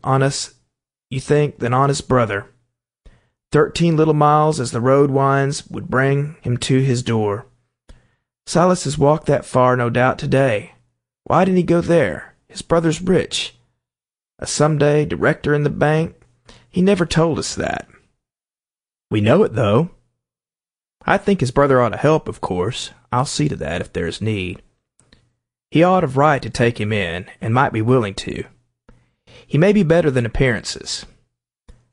on us, you think, than on his brother. 13 little miles as the road winds would bring him to his door. Silas has walked that far, no doubt, today. Why didn't he go there? His brother's rich. A someday director in the bank. He never told us that. We know it, though. I think his brother ought to help, of course. I'll see to that if there's need. He ought of right to take him in, and might be willing to. He may be better than appearances.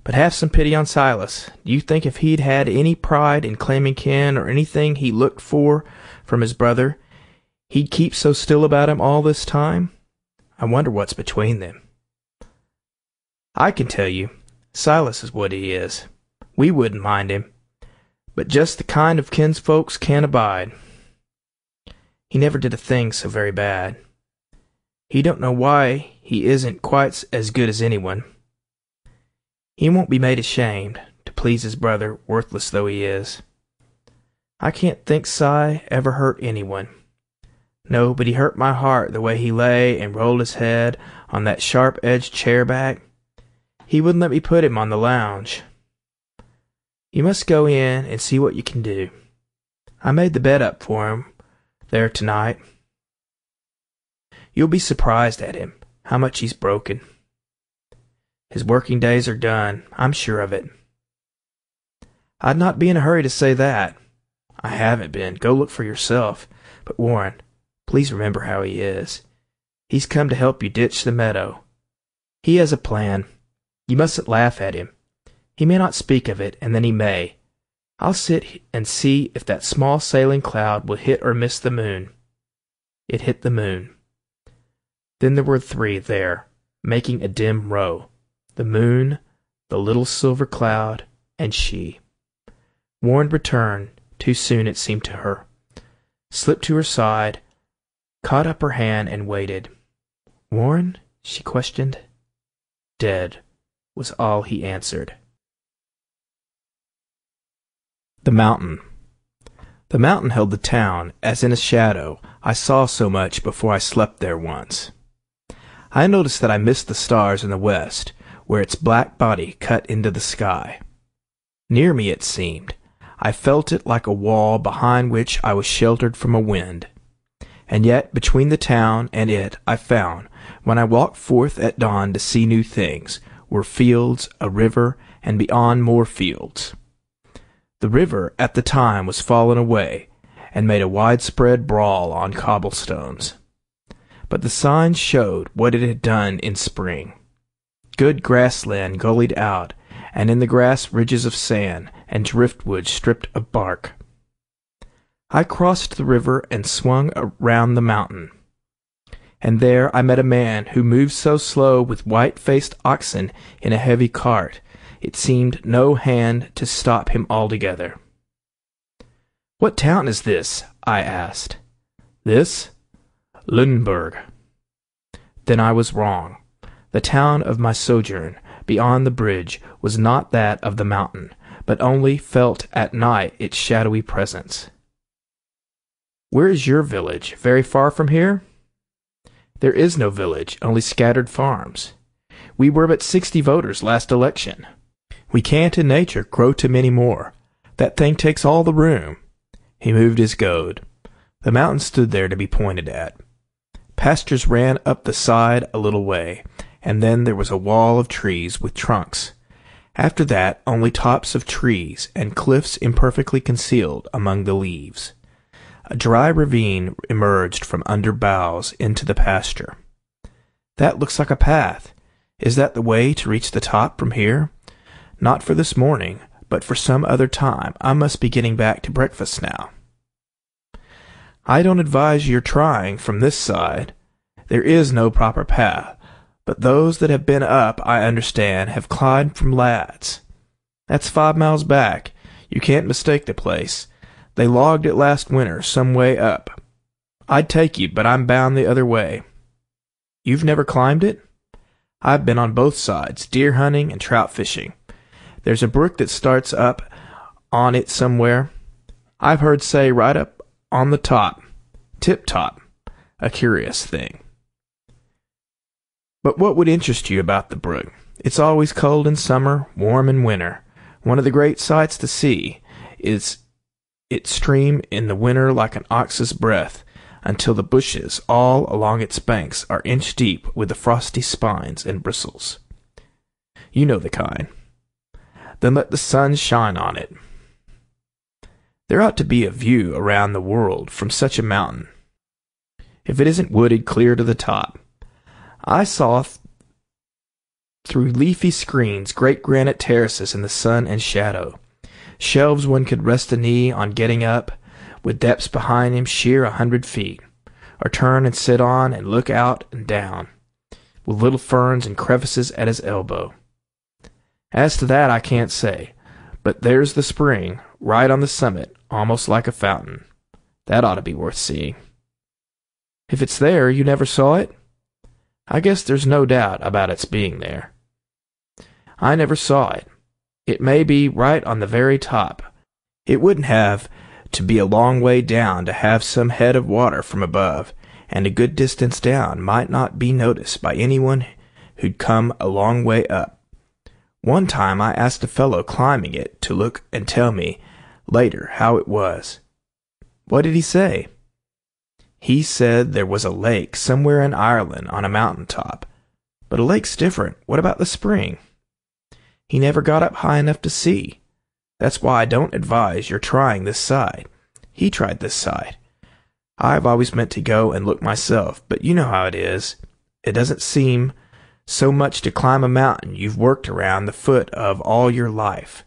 But have some pity on Silas. Do you think if he'd had any pride in claiming kin or anything he looked for from his brother, he'd keep so still about him all this time? I wonder what's between them. I can tell you, Silas is what he is. We wouldn't mind him, but just the kind of kinsfolks can't abide. He never did a thing so very bad. He don't know why he isn't quite as good as anyone. He won't be made ashamed to please his brother, worthless though he is. I can't think Si ever hurt anyone. No, but he hurt my heart the way he lay and rolled his head on that sharp-edged chair back. He wouldn't let me put him on the lounge. You must go in and see what you can do. I made the bed up for him there tonight. You'll be surprised at him, how much he's broken. His working days are done, I'm sure of it. I'd not be in a hurry to say that. I haven't been. Go look for yourself. But Warren, please remember how he is. He's come to help you ditch the meadow. He has a plan. You mustn't laugh at him. He may not speak of it, and then he may. I'll sit and see if that small sailing cloud will hit or miss the moon. It hit the moon. Then there were three there, making a dim row. The moon, the little silver cloud, and she. Warren returned, too soon it seemed to her, slipped to her side, caught up her hand, and waited. "Warren?" she questioned. "Dead," was all he answered. The mountain. The mountain held the town, as in a shadow. I saw so much before I slept there once. I noticed that I missed the stars in the west, where its black body cut into the sky. Near me it seemed. I felt it like a wall behind which I was sheltered from a wind. And yet between the town and it I found, when I walked forth at dawn to see new things, were fields, a river, and beyond more fields. The river at the time was fallen away, and made a widespread brawl on cobblestones. But the signs showed what it had done in spring. Good grassland gullied out, and in the grass ridges of sand, and driftwood stripped of bark. I crossed the river and swung around the mountain. And there I met a man who moved so slow with white-faced oxen in a heavy cart, it seemed no hand to stop him altogether. "What town is this?" I asked. "This? Lunenburg." Then I was wrong. The town of my sojourn, beyond the bridge, was not that of the mountain, but only felt at night its shadowy presence. "Where is your village? Very far from here?" "There is no village, only scattered farms. We were but 60 voters last election. We can't in nature grow to many more. That thing takes all the room." He moved his goad. The mountain stood there to be pointed at. Pastures ran up the side a little way, and then there was a wall of trees with trunks. After that, only tops of trees, and cliffs imperfectly concealed among the leaves. A dry ravine emerged from under boughs into the pasture. "That looks like a path. Is that the way to reach the top from here?" "Not for this morning, but for some other time. I must be getting back to breakfast now." "I don't advise your trying from this side. There is no proper path, but those that have been up, I understand, have climbed from Ladd's. That's 5 miles back. You can't mistake the place. They logged it last winter, some way up. I'd take you, but I'm bound the other way." "You've never climbed it?" "I've been on both sides, deer hunting and trout fishing. There's a brook that starts up on it somewhere. I've heard say right up on the top, tip-top, a curious thing." But what would interest you about the brook? It's always cold in summer, warm in winter. One of the great sights to see is its stream in the winter like an ox's breath, until the bushes all along its banks are inch deep with the frosty spines and bristles. You know the kind. Then let the sun shine on it. There ought to be a view around the world from such a mountain, if it isn't wooded clear to the top. I saw through leafy screens great granite terraces in the sun and shadow, shelves one could rest a knee on getting up, with depths behind him sheer 100 feet, or turn and sit on and look out and down, with little ferns and crevices at his elbow. As to that I can't say, but there's the spring, right on the summit, almost like a fountain. That ought to be worth seeing. If it's there, you never saw it? I guess there's no doubt about its being there. I never saw it. It may be right on the very top. It wouldn't have to be a long way down to have some head of water from above, and a good distance down might not be noticed by anyone who'd come a long way up. One time I asked a fellow climbing it to look and tell me later how it was. What did he say? He said there was a lake somewhere in Ireland on a mountain top. But a lake's different. What about the spring? He never got up high enough to see. That's why I don't advise your trying this side. He tried this side. I've always meant to go and look myself, but you know how it is. It doesn't seem so much to climb a mountain you've worked around the foot of all your life.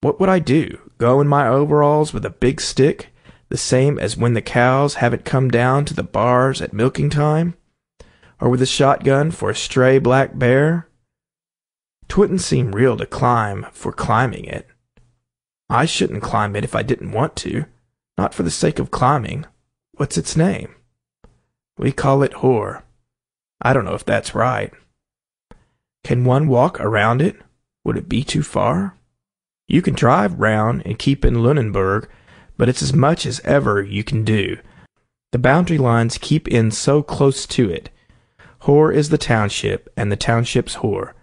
What would I do? Go in my overalls with a big stick, the same as when the cows haven't come down to the bars at milking time? Or with a shotgun for a stray black bear? 'Twouldn't seem real to climb for climbing it. I shouldn't climb it if I didn't want to, not for the sake of climbing. What's its name? We call it Hor. I don't know if that's right. Can one walk around it? Would it be too far? You can drive round and keep in Lunenburg, but it's as much as ever you can do. The boundary lines keep in so close to it. Hor is the township, and the township's Hor,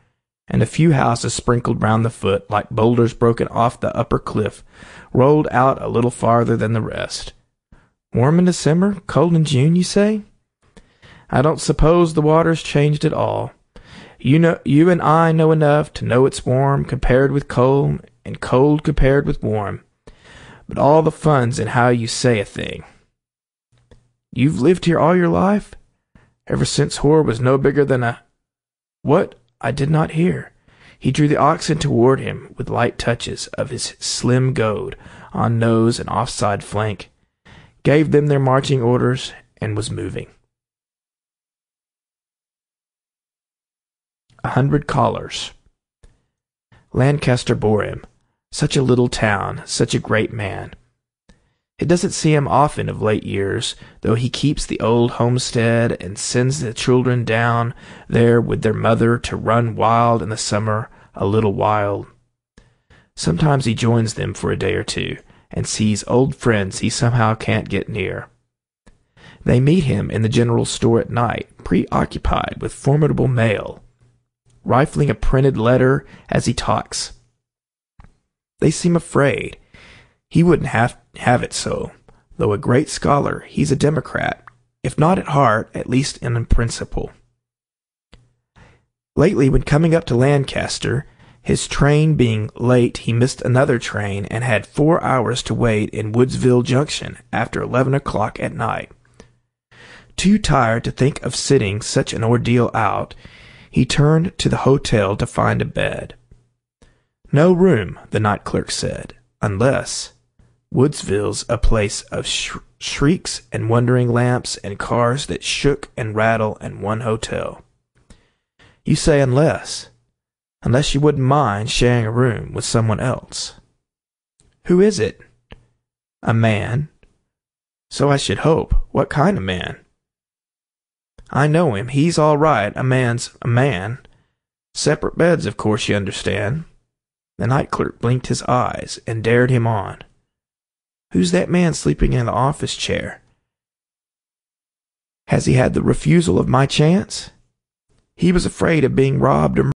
and a few houses sprinkled round the foot, like boulders broken off the upper cliff, rolled out a little farther than the rest. Warm in December, cold in June, you say? I don't suppose the water's changed at all. You and I know enough to know it's warm compared with cold, and cold compared with warm. But all the fun's in how you say a thing. You've lived here all your life? Ever since Hor was no bigger than a— What? I did not hear. He drew the oxen toward him with light touches of his slim goad on nose and offside flank, gave them their marching orders, and was moving. 100 callers. Lancaster bore him. Such a little town, such a great man. It doesn't see him often of late years, though he keeps the old homestead and sends the children down there with their mother to run wild in the summer, a little wild. Sometimes he joins them for a day or two, and sees old friends he somehow can't get near. They meet him in the general store at night, preoccupied with formidable mail, rifling a printed letter as he talks. They seem afraid. He wouldn't have it so. Though a great scholar, he's a Democrat, if not at heart, at least in principle. Lately, when coming up to Lancaster, his train being late, he missed another train and had 4 hours to wait in Woodsville Junction after 11 o'clock at night. Too tired to think of sitting such an ordeal out, he turned to the hotel to find a bed. No room, the night clerk said, unless Woodsville's a place of shrieks and wandering lamps and cars that shook and rattle and one hotel. You say unless you wouldn't mind sharing a room with someone else. Who is it? A man. So I should hope. What kind of man? I know him. He's all right. A man's a man. Separate beds, of course, you understand. The night clerk blinked his eyes and dared him on. Who's that man sleeping in the office chair? Has he had the refusal of my chance? He was afraid of being robbed or